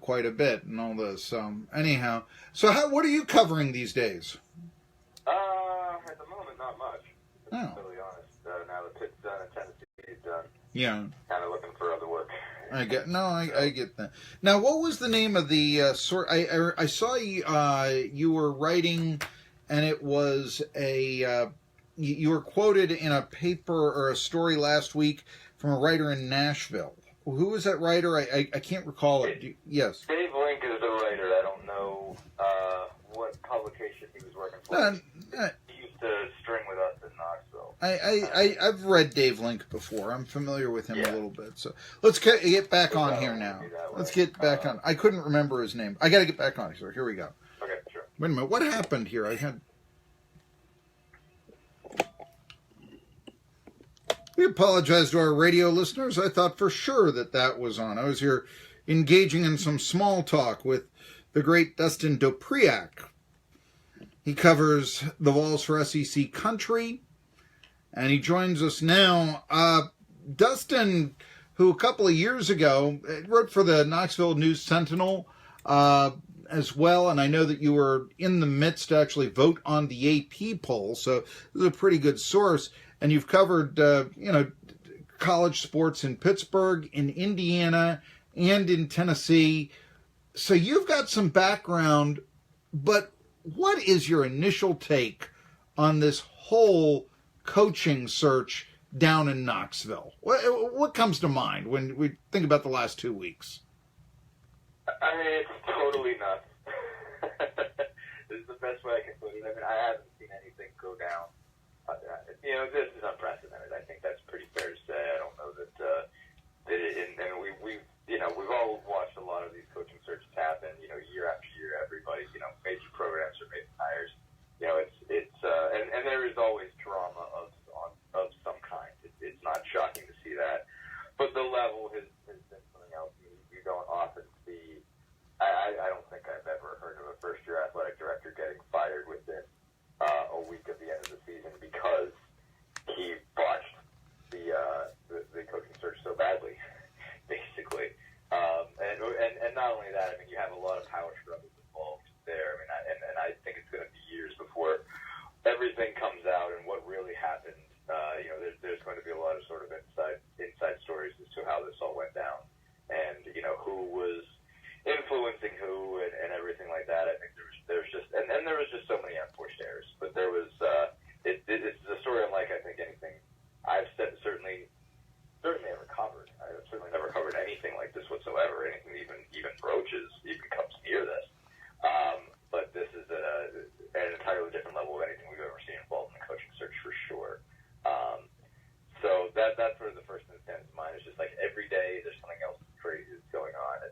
quite a bit and all this. Anyhow, so what are you covering these days? At the moment, not much. To be totally honest. Now the Pitt's done and Tennessee's done. Yeah. Kind of looking for other work. I get that. Now, what was the name of the sort? I saw you were writing, and it was you were quoted in a paper or a story last week from a writer in Nashville. Who was that writer? I can't recall it. Yes. Dave Link is the writer. I don't know what publication he was working for. He used to string with us in Knoxville. I've read Dave Link before. I'm familiar with him a little bit. So let's get back on here now. Let's get back on. I couldn't remember his name. I got to get back on. So here we go. Okay, sure. Wait a minute. What happened here? We apologize to our radio listeners. I thought for sure that was on. I was here engaging in some small talk with the great Dustin Dopriak. He covers the Vols for SEC Country, and he joins us now. Dustin, who a couple of years ago wrote for the Knoxville News-Sentinel as well, and I know that you were in the midst to actually vote on the AP poll, so this is a pretty good source. And you've covered, college sports in Pittsburgh, in Indiana, and in Tennessee. So you've got some background, but what is your initial take on this whole coaching search down in Knoxville? What comes to mind when we think about the last 2 weeks? I mean, it's totally nuts. This is the best way I can put it. I mean, I haven't seen anything go down. This is unprecedented. I think that's pretty fair to say. I don't know that we've all watched a lot of these coaching searches happen. Year after year, everybody, major programs are making hires. And there is always drama of some kind. It's not shocking to see that, but the level has been something else. You don't often see. I don't think I've ever heard of a first-year athletic director getting fired within a week of the end of the season because he botched the coaching search so badly, basically. And not only that, I mean, you have a lot of power struggles involved there. I mean, and I think it's going to be years before everything comes out and what really happened. There's going to be a lot of sort of inside stories as to how this all went down, and who was influencing who and everything like that. I think there was just so many unforced errors, but there was it's a story unlike I think anything I've certainly ever covered. I've certainly never covered anything like this whatsoever. Anything even broaches even comes near this. But this is an entirely different level of anything we've ever seen involved in the coaching search for sure. So that's sort of the first thing that stands to mind. It's just like every day there's something else crazy that's going on.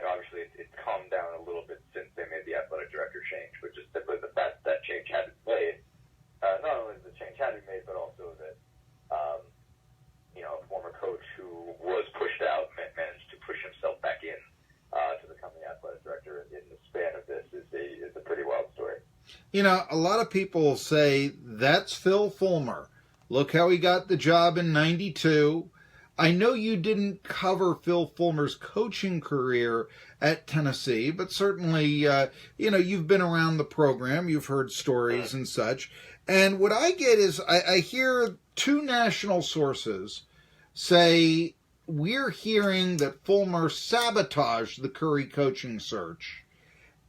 Obviously, it's calmed down a little bit since they made the athletic director change, but just simply the fact that change had to be made. Not only the change had to be made, but also that a former coach who was pushed out managed to push himself back in to become the athletic director in the span of this is a pretty wild story. A lot of people say that's Phil Fulmer. Look how he got the job in '92. I know you didn't cover Phil Fulmer's coaching career at Tennessee, but certainly, you've been around the program. You've heard stories and such. And what I get is I hear two national sources say we're hearing that Fulmer sabotaged the Currie coaching search.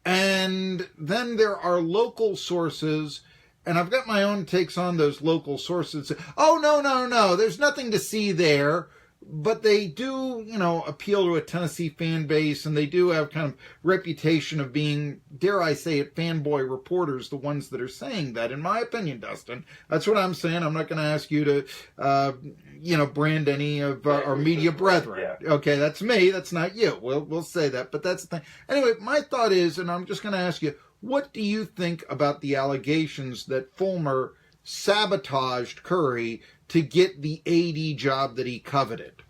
And then there are local sources, and I've got my own takes on those local sources. Oh, no, there's nothing to see there. But they do, appeal to a Tennessee fan base, and they do have kind of reputation of being, dare I say it, fanboy reporters, the ones that are saying that, in my opinion, Dustin. That's what I'm saying. I'm not going to ask you to, brand any of our media brethren. Yeah. Okay, that's me. That's not you. We'll say that, but that's the thing. Anyway, my thought is, and I'm just going to ask you, what do you think about the allegations that Fulmer sabotaged Currie to get the AD job that he coveted?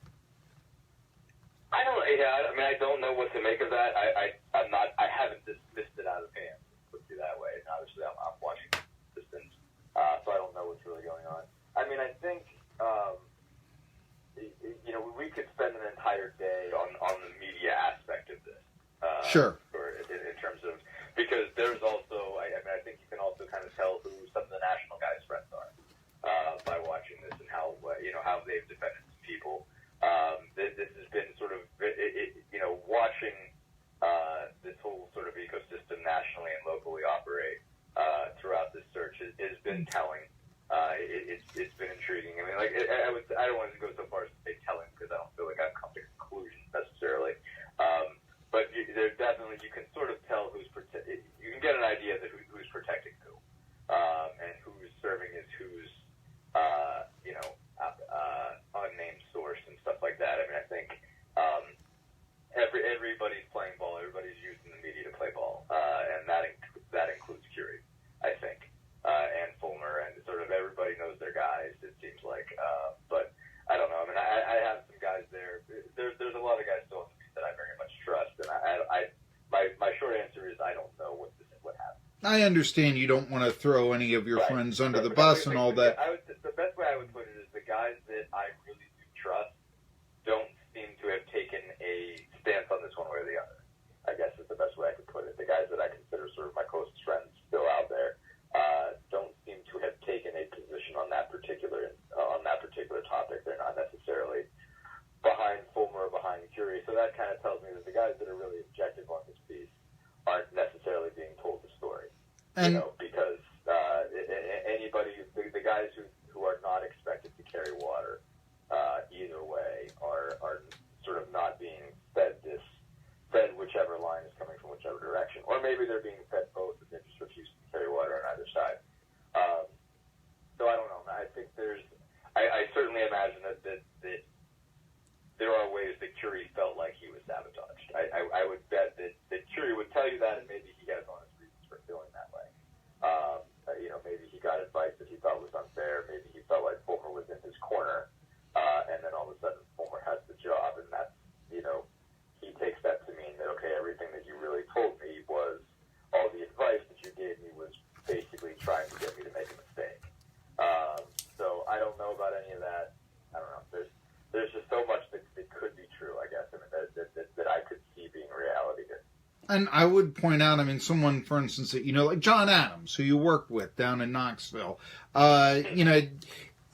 I don't know what to make of that. I haven't dismissed it out of hand, put it that way. And obviously, I'm watching distance, so I don't know what's really going on. I mean, I think, we could spend an entire day on the media aspect of this. Sure. Or in terms of, because there's also, I mean, I think you can also kind of tell who some of the national guys' friends are by watching this and how how they've defended some people. This has been sort of watching this whole sort of ecosystem nationally and locally operate throughout this search has been telling. It's been intriguing. I mean, like I don't want to go so far as to say telling because I don't feel like I've come to conclusions necessarily. But there definitely you can sort of tell you can get an idea that who's protecting who, and who's serving as who's unnamed source and stuff like that. I mean, I think everybody's playing ball. Everybody's using the media to play ball, and that includes Currie, I think, and Fulmer, and sort of everybody knows their guys. It seems like, but I don't know. I mean, I have some guys there. There's a lot of guys still that I very much trust, and my short answer is I don't know what happened. I understand you don't want to throw any of your friends under the bus and all that. The best way I would put it is the guys that I really do trust don't seem to have taken a stance on this one way or the other. I guess is the best way I could put it. The guys that I consider sort of my closest friends still out there don't seem to have taken a position on that particular topic. They're not necessarily behind Fulmer or behind Currie. So that kind of tells me that the guys that are really objective on this piece aren't necessarily being told the story. Because anybody, the guys who are not expected to carry water either way are sort of not being fed whichever line is coming from whichever direction. Or maybe they're being fed both and they just refuse to carry water on either side. So I don't know. I think I certainly imagine that there are ways that Currie felt like he was sabotaged. I would bet that Currie would tell you that, and maybe he has honest reasons for feeling that way. Maybe he got advice that he thought was unfair. Maybe he felt like Fulmer was in his corner, and then all of a sudden Fulmer has the job, and that's, he takes that to mean that, okay, everything that you really told me was, all the advice that you gave me was basically trying to get me to make a mistake. So I don't know about any of that. I don't know. There's just so much that could be true, I guess, that I could see being reality here. And I would point out, I mean, someone, for instance, that like John Adams, who you worked with down in Knoxville,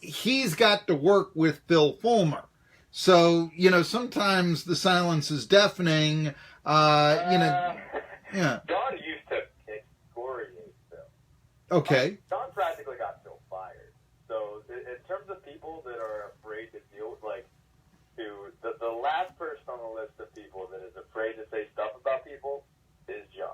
he's got to work with Phil Fulmer. So, sometimes the silence is deafening, yeah. John used to excoriate Phil. Okay. John practically got Phil fired. So in terms of people that are afraid to deal with, the last person on the list of people that is afraid to say stuff about people is John.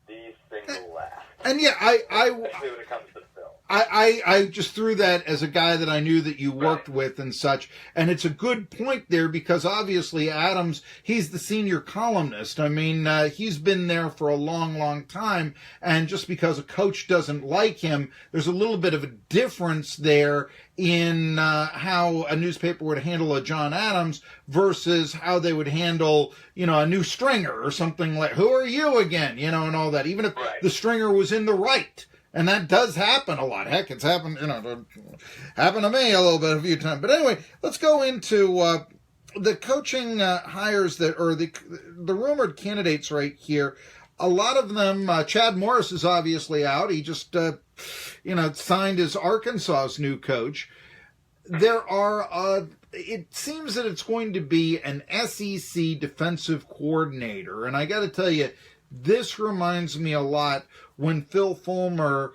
The single last. And yeah, especially when it comes to Phil. I just threw that as a guy that I knew that you worked with and such. And it's a good point there because obviously Adams, he's the senior columnist. I mean, he's been there for a long, long time. And just because a coach doesn't like him, there's a little bit of a difference there in how a newspaper would handle a John Adams versus how they would handle, a new stringer or something like, who are you again? And all that. Even if the stringer was in the right. And that does happen a lot. Heck, it's happened, happened to me a few times. But anyway, let's go into the coaching hires or the rumored candidates right here. A lot of them, Chad Morris is obviously out. He just, signed as Arkansas's new coach. There are, it seems that it's going to be an SEC defensive coordinator. And I got to tell you, this reminds me a lot when Phil Fulmer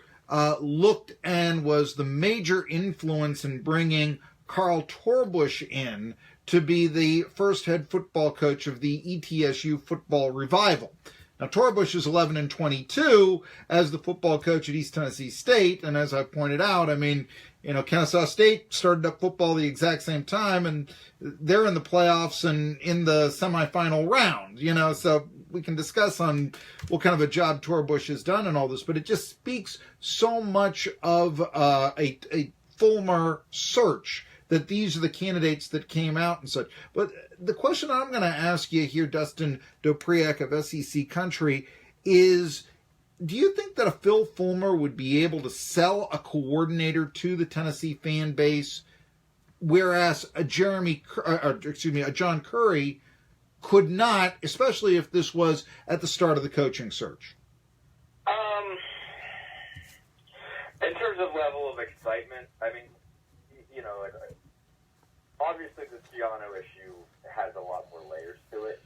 looked and was the major influence in bringing Carl Torbush in to be the first head football coach of the ETSU football revival. Now, Torbush is 11-22 as the football coach at East Tennessee State, and as I pointed out, I mean, Kennesaw State started up football the exact same time, and they're in the playoffs and in the semifinal round, so we can discuss on what kind of a job Torbush has done and all this, but it just speaks so much of a Fulmer search that these are the candidates that came out and such. But the question I'm going to ask you here, Dustin Dopriak of SEC Country, is do you think that a Phil Fulmer would be able to sell a coordinator to the Tennessee fan base, whereas a John Currie could not, especially if this was at the start of the coaching search? In terms of level of excitement, I mean, obviously the Giano issue has a lot more layers to it.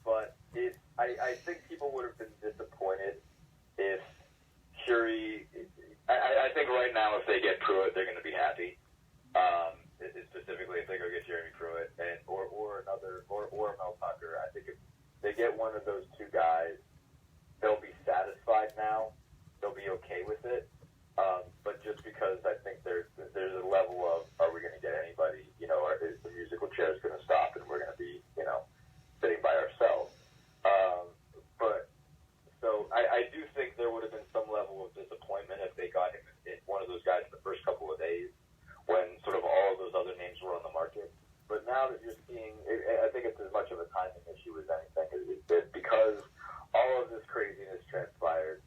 But I think people would have been disappointed if Currie. I think right now, if they get Pruitt, they're going to be happy. Specifically, if they go get Jeremy Pruitt or Mel Tucker, I think if they get one of those two guys, they'll be satisfied now. They'll be okay with it. But just because I think there's a level of, are we going to get anybody? Or is the musical chairs going to stop and we're going to be sitting by ourselves? But so I do think there would have been some level of disappointment if they got him one of those guys in the first couple of days when sort of all of those other names were on the market. But now that you're seeing, I think it's as much of a timing issue as anything. It's because all of this craziness transpired,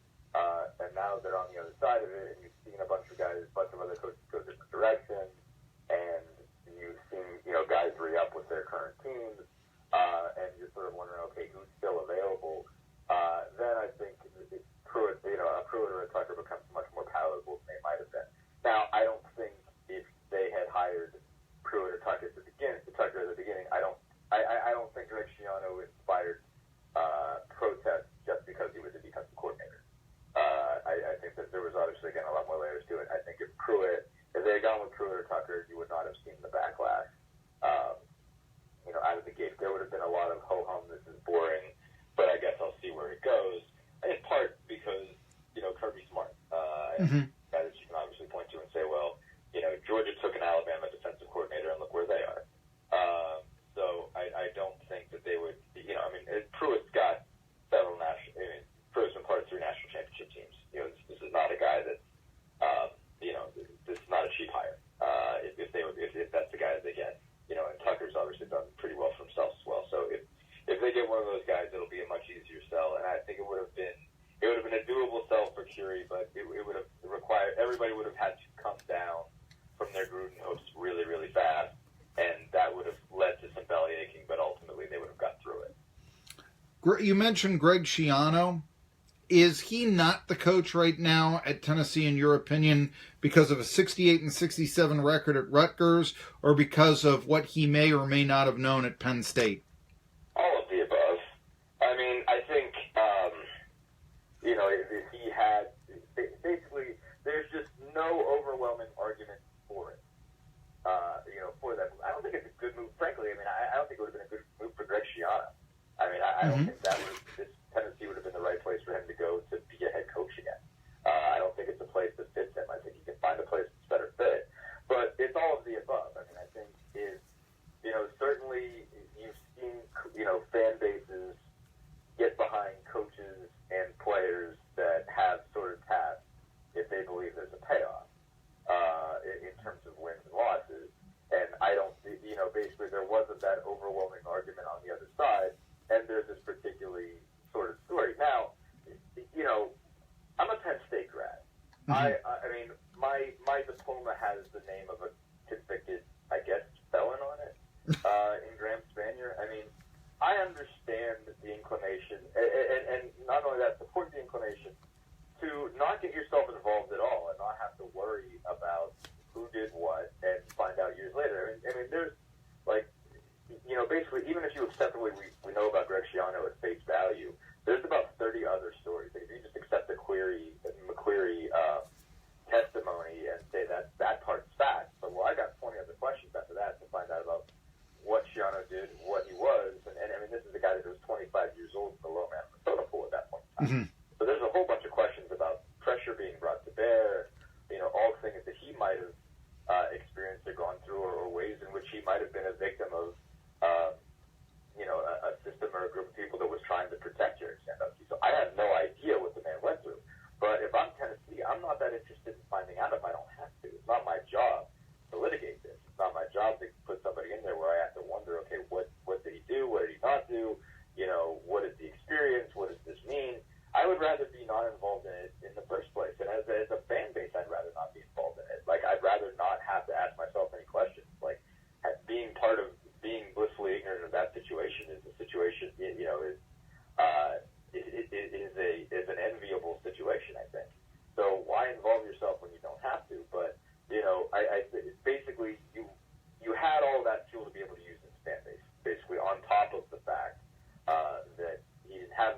and now they're on the other side of it, and you've seen a bunch of other coaches go different directions, and you've seen guys re-up with their current teams, and you're sort of wondering, okay, who's still available? Then I think Pruitt, a Pruitt or a Tucker becomes much more palatable than they might have been. Now, I don't think if they had hired Pruitt or Tucker at the beginning, I don't think Greg Schiano inspired protest just because he was a defensive coordinator. I think that there was obviously, again, a lot more layers to it. I think if they had gone with Pruitt or Tucker, you would not have seen the backlash. Out of the gate, there would have been a lot of ho-hum, this is boring, but I guess I'll see where it goes. In part because, Kirby's smart. Guy that you can obviously point to and say, well, Georgia took an Alabama defensive coordinator and look where they are. So I don't think that they would, Pruitt's got Pruitt's been part of 3 national championship teams. This is not a guy that, this is not a cheap hire. If that's the guy that they get, and Tucker's obviously done pretty well for himself as well. So if they get one of those guys, it'll be a much easier sell. And I think it would have been a doable sell for Currie, but it would have required, everybody would have had to come down from their Gruden hopes really, really fast, and that would have led to some belly aching, but ultimately they would have got through it. You mentioned Greg Schiano. Is he not the coach right now at Tennessee, in your opinion, because of a 68-67 record at Rutgers, or because of what he may or may not have known at Penn State? All of the above. I think, if he had, basically, there's just no overwhelming argument for it, for that. I don't think it's a good move, frankly. I don't think it would have been a good move for Greg Schiano. I don't think Tennessee would have been the right place for him to go to be a head coach again. I don't think it's a place that fits him. I think he can find a place that's better fit. But it's all of the above. I think certainly you've seen, fan bases get behind coaches and players that have sort of tasks if they believe there's a payoff in terms of wins and losses. And I don't, basically there wasn't that overwhelming argument on the other side. And there's this particularly sort of story. Now, I'm a Penn State grad. My diploma has the name of a convicted, I guess, felon on it in Graham Spanier. I understand the inclination, and not only that, support the inclination to not get yourself involved at all and not have to worry about who did what and find out years later. There's basically, even if you accept what we know about Greg Schiano at face value, there's about 30 other stories. If you just accept the McQueary testimony and say that part's fact, but I got 20 other questions after that to find out about what Schiano did, what he was, and this is a guy that was 25 years old in the low man Minnesota pool at that point in time. Mm-hmm. So there's a whole bunch of questions about pressure being brought to bear, all things that he might have experienced or gone through, or ways in which he might have been a victim of a system or a group of people that was trying to protect Jerry Sandusky. So I have no idea what the man went through. But if I'm Tennessee, I'm not that interested in finding out if I don't have to. It's not my job to litigate this. It's not my job to put somebody in there where I have to wonder, okay, what did he do? What did he not do? What is the experience? What does this mean? I would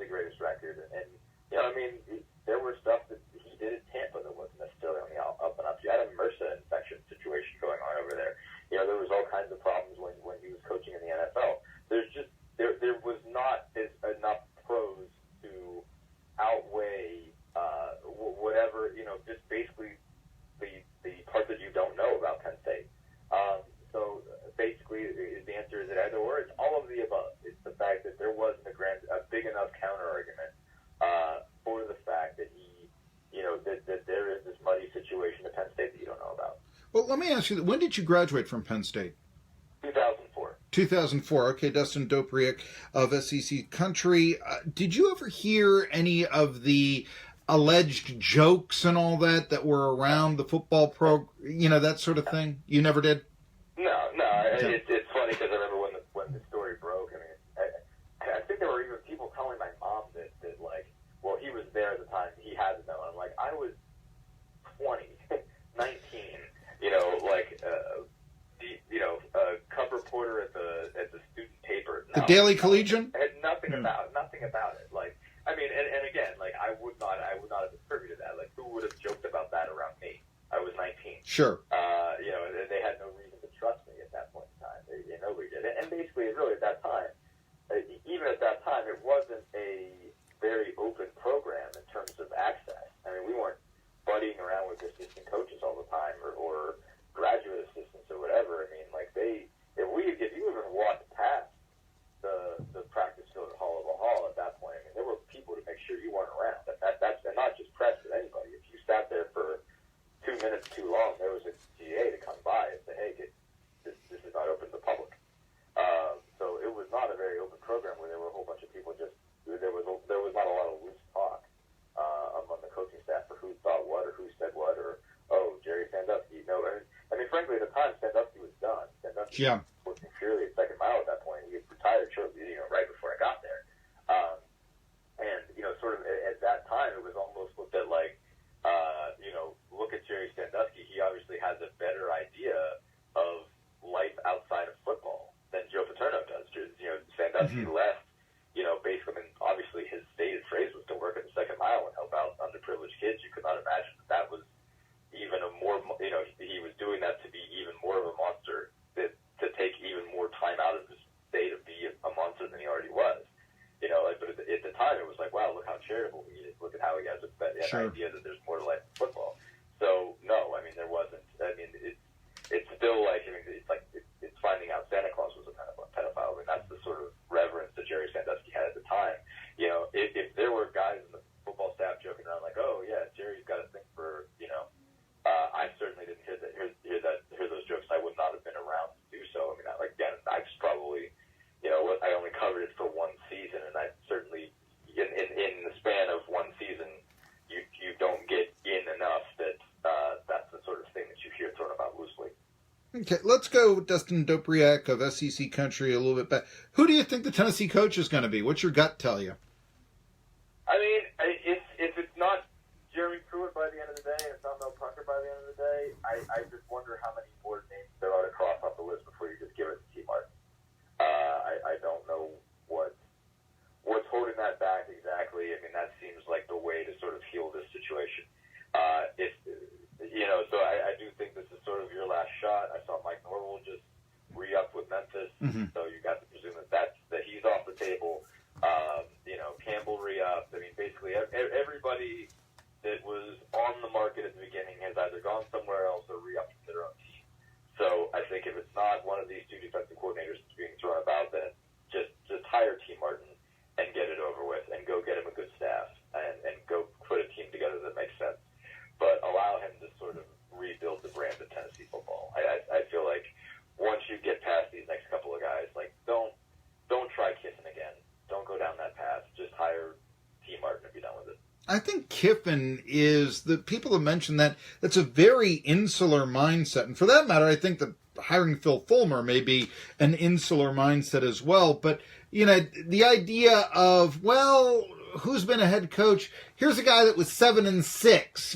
greatest record. And you know, I mean, there were stuff that he did at Tampa that wasn't necessarily on the up and up. You had a MRSA infection situation going on over there. You know, there was all kinds of problems when he was coaching in the NFL. There's just there was not enough pros to outweigh whatever, you know, just basically the part that you don't know about Penn State. So basically, the answer is either or. It's all of the above. It's the fact that there wasn't a big enough counter argument for the fact that that there is this muddy situation at Penn State that you don't know about. Well, let me ask you, when did you graduate from Penn State? 2004. 2004. Okay, Dustin Dopriak of SEC Country. Did you ever hear any of the alleged jokes and all that were around the football that sort of thing? You never did? No. Okay. It's funny because I remember when the story broke. I mean, I think there were even people telling my mom that like, well, he was there at the time. He had to know. I'm like, I was 20, 19. You know, like cover reporter at the student paper. The Daily Collegian? I had nothing about it. Like, I mean, and again, like I would not have attributed that. Like, who would have joked about that around me? I was 19. Sure. They had no reason to trust me at that point in time. Nobody did. And basically, really at that time, even at that time, it wasn't a very open program in terms of access. I mean, we weren't buddying around with assistant coaches all the time or graduate assistants or whatever. I mean, like if you even walked past the practice field at Hall at that point, I mean, there were people to make sure you weren't around. That's and not just press, but anybody. If you sat there for 2 minutes too long, there was a GA to come by and say, hey, this is not open to the public. So it was not a very open program where there were a whole bunch of people there was not a lot of loose talk among the coaching staff for who thought what or who said what or, oh, Jerry Sandusky. No, I mean, frankly, at the time, Sandusky was done. Sandusky was working purely at second mile at that point. He had retired shortly, right before I got there. And, sort of at that time, it was almost looked at like, look at Jerry Sandusky. He obviously has a better idea of life outside of football than Joe Paterno does. Sandusky left, basically, I mean, obviously his stated phrase was to work at the second mile and help out underprivileged kids. You could not imagine that was even a more, he was doing that to be even more of a monster, to take even more time out of his day to be a monster than he already was. But at the time, it was like, wow, look how charitable he is. Look at how he has an idea that there's more to life than football. So, no, I mean, there wasn't. I mean, it's still like, I mean, it's finding out Santa Claus was a pedophile. I mean, that's the sort of reverence that Jerry Sandusky had at the time. If there were guys in the football staff joking around like, oh, yeah, Jerry's got a thing for, I certainly didn't hear those jokes. I would not have been around to do so. I mean, I just probably, I only covered it for one season, and I certainly, in the span of one season, you don't get in enough that that's the sort of thing that you hear thrown about loosely. Okay, let's go Dustin Dopriak of SEC Country a little bit back. Who do you think the Tennessee coach is going to be? What's your gut tell you? I mean, if it's not Jeremy Pruitt by the end of the day, and it's not Mel Tucker by the end of the day, I just wonder how many more names there are to cross off the list before you just give it to T. Martin. I don't know what's holding that back exactly. I mean, that seems like the way to sort of heal this situation. So I do think this is sort of your last shot. I saw Mike Norvell just re-up with Memphis, so you got to presume that he's off the table. Campbell re-up. I mean, basically everybody that was on the market at the beginning has either gone somewhere else or re-upped to their own team. So I think if it's not one of these two defensive coordinators that's being thrown about, then just hire T. Martin and get it over with and go get him a good staff and go put a team together that makes sense. But allow him to sort of rebuild the brand of Tennessee football. I feel like once you get past these next couple of guys, like don't try Kiffin again. Don't go down that path. Just hire T. Martin and be done with it. I think Kiffin is, the people have mentioned that's a very insular mindset. And for that matter, I think that hiring Phil Fulmer may be an insular mindset as well. But, the idea of, well, who's been a head coach? Here's a guy that was 7-6.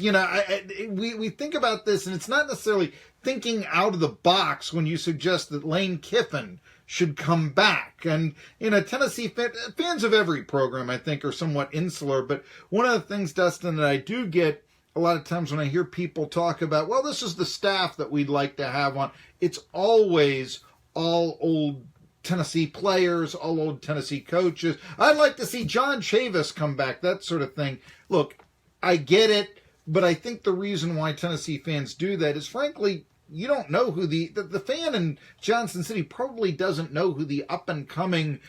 We think about this, and it's not necessarily thinking out of the box when you suggest that Lane Kiffin should come back. And, Tennessee fans of every program, I think, are somewhat insular. But one of the things, Dustin, that I do get a lot of times when I hear people talk about, well, this is the staff that we'd like to have on, it's always all old Tennessee players, all old Tennessee coaches. I'd like to see John Chavis come back, that sort of thing. Look, I get it, but I think the reason why Tennessee fans do that is, frankly, you don't know who the fan in Johnson City probably doesn't know who the up-and-coming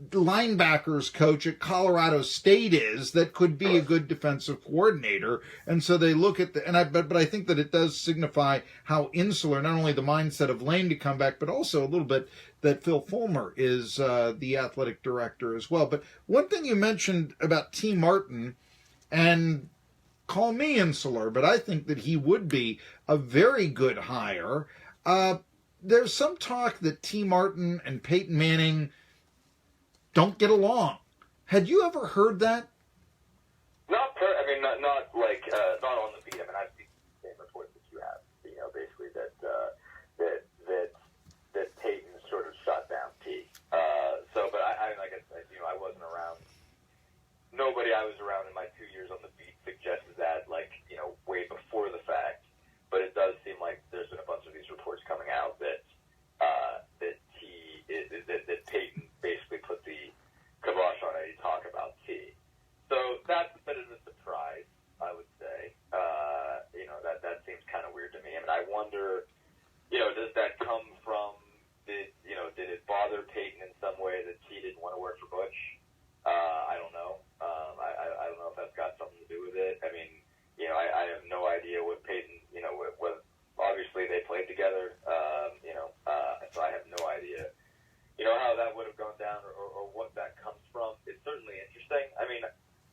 linebackers coach at Colorado State is that could be a good defensive coordinator. And so they look at but I think that it does signify how insular, not only the mindset of Lane to come back, but also a little bit that Phil Fulmer is the athletic director as well. But one thing you mentioned about T. Martin, and call me insular, but I think that he would be a very good hire. There's some talk that T. Martin and Peyton Manning don't get along. Had you ever heard that? Not on the beat. I mean, I've seen the same reports that you have. Basically that Peyton sort of shut down T. But I wasn't around. Nobody I was around in my 2 years on the beat suggested that, way before the fact. But it does seem like there's been a bunch of these reports coming out that that Peyton basically put the kibosh on any talk about T. So that's a bit of a surprise, I would say. That seems kind of weird to me. I mean, I wonder, does that come from did it bother Peyton in some way that T didn't want to work for Butch? I don't know. I don't know if that's got something to do with it. I mean, I have no idea what Peyton, what obviously they played together, so I have no idea, how that would have gone down or what that comes from. It's certainly interesting. I mean,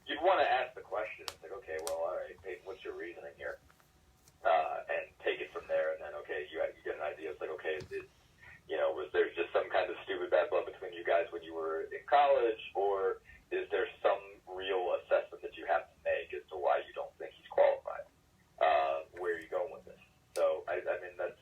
you'd want to ask the question. It's like, okay, well, all right, Peyton, what's your reasoning here? And take it from there. And then, okay, you get an idea. It's like, okay, was there just some kind of stupid bad blood between you guys when you were in college, or is there some real assessment that you have to make as to why you don't think he's qualified? Where are you going with this? So, I mean, that's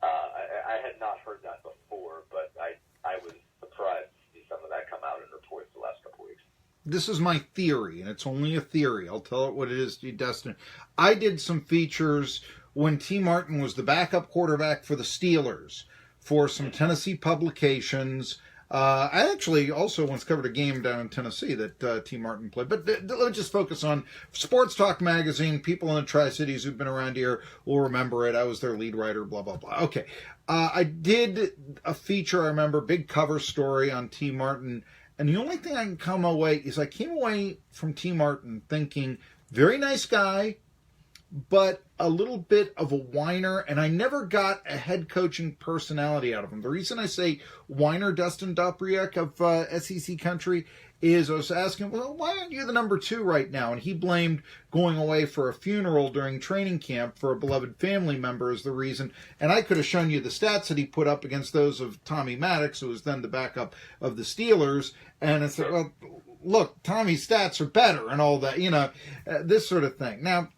I had not heard that before, but I was surprised to see some of that come out in reports the last couple weeks. This is my theory, and it's only a theory. I'll tell it what it is to you, Dustin. I did some features when T. Martin was the backup quarterback for the Steelers for some Tennessee publications. I actually also once covered a game down in Tennessee that T. Martin played. But let's just focus on Sports Talk Magazine. People in the Tri-Cities who've been around here will remember it. I was their lead writer, blah, blah, blah. Okay. I did a feature, I remember, big cover story on T. Martin. And the only thing I can come away is I came away from T. Martin thinking, very nice guy, but a little bit of a whiner, and I never got a head coaching personality out of him. The reason I say whiner, Dustin Dopriak of SEC Country, is I was asking, well, why aren't you the number 2 right now? And he blamed going away for a funeral during training camp for a beloved family member as the reason. And I could have shown you the stats that he put up against those of Tommy Maddox, who was then the backup of the Steelers. And I said, well, look, Tommy's stats are better and all that, this sort of thing. Now,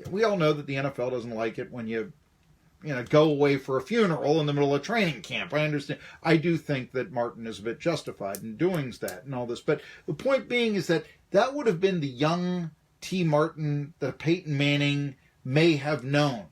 we all know that the NFL doesn't like it when you go away for a funeral in the middle of training camp. I understand. I do think that Martin is a bit justified in doing that and all this. But the point being is that would have been the young T. Martin that Peyton Manning may have known.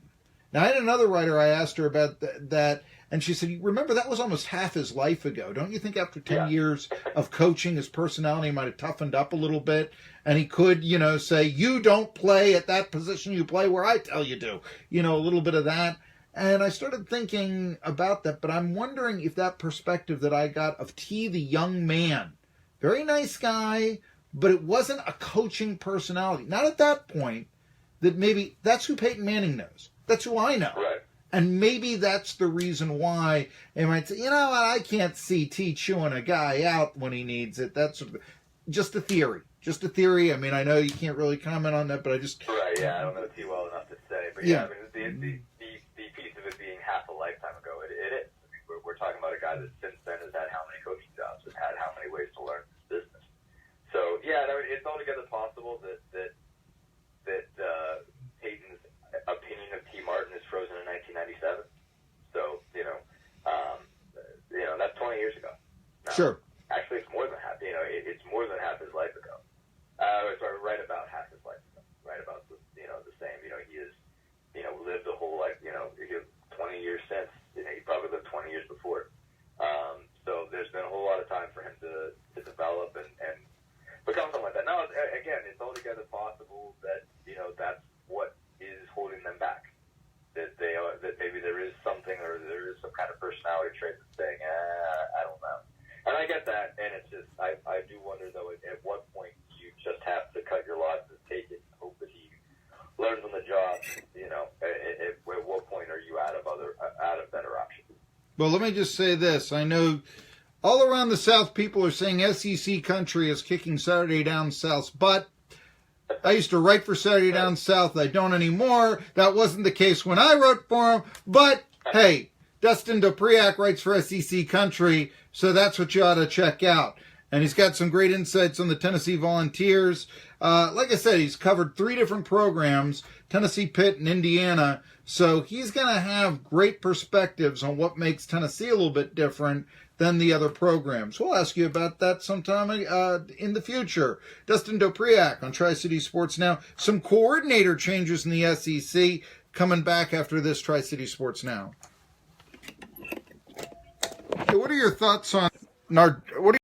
Now, I had another writer, I asked her about that, and she said, remember, that was almost half his life ago. Don't you think after 10 years of coaching, his personality might have toughened up a little bit? And he could, say, you don't play at that position, you play where I tell you to. A little bit of that. And I started thinking about that, but I'm wondering if that perspective that I got of T, the young man, very nice guy, but it wasn't a coaching personality. Not at that point, that maybe that's who Peyton Manning knows. That's who I know. Right. And maybe that's the reason why they might say, I can't see T chewing a guy out when he needs it. That's just a theory. Just a theory. I mean, I know you can't really comment on that, but I just... Right, yeah, I don't know T well enough to say. But yeah, I mean, the piece of it being half a lifetime ago, it is. I mean, we're talking about a guy that since then has had how many coaching jobs, has had how many ways to learn this business. So, yeah, it's altogether possible that Peyton's opinion of T. Martin is frozen in 1997. So, that's 20 20 years ago. No, Sure. actually, it's more than half. It's more than half his life ago. Sorry, right about half his life ago. Right about the same. He has lived a whole life. 20 years since. He probably lived 20 years before. So there's been a whole lot of time for him to develop and become something like that. Now, again, it's altogether possible that that's what is holding them back. That maybe there is something, or there is some kind of personality trait that's saying, I don't know. And I get that, and it's just I do wonder though at what point you just have to cut your losses and take it and hope that he learns on the job. At what point are you out of better options? Well, let me just say this. I know all around the South people are saying SEC country is kicking Saturday Down South, but I used to write for Saturday Down South. I don't anymore. That wasn't the case when I wrote for him. But, hey, Dustin Dopriak writes for SEC Country, so that's what you ought to check out. And he's got some great insights on the Tennessee Volunteers. Like I said, he's covered 3 different programs, Tennessee, Pitt, and Indiana. So he's going to have great perspectives on what makes Tennessee a little bit different than the other programs. We'll ask you about that sometime in the future. Dustin Dopriak on Tri-City Sports Now. Some coordinator changes in the SEC coming back after this Tri-City Sports Now. Hey, what are your thoughts on what are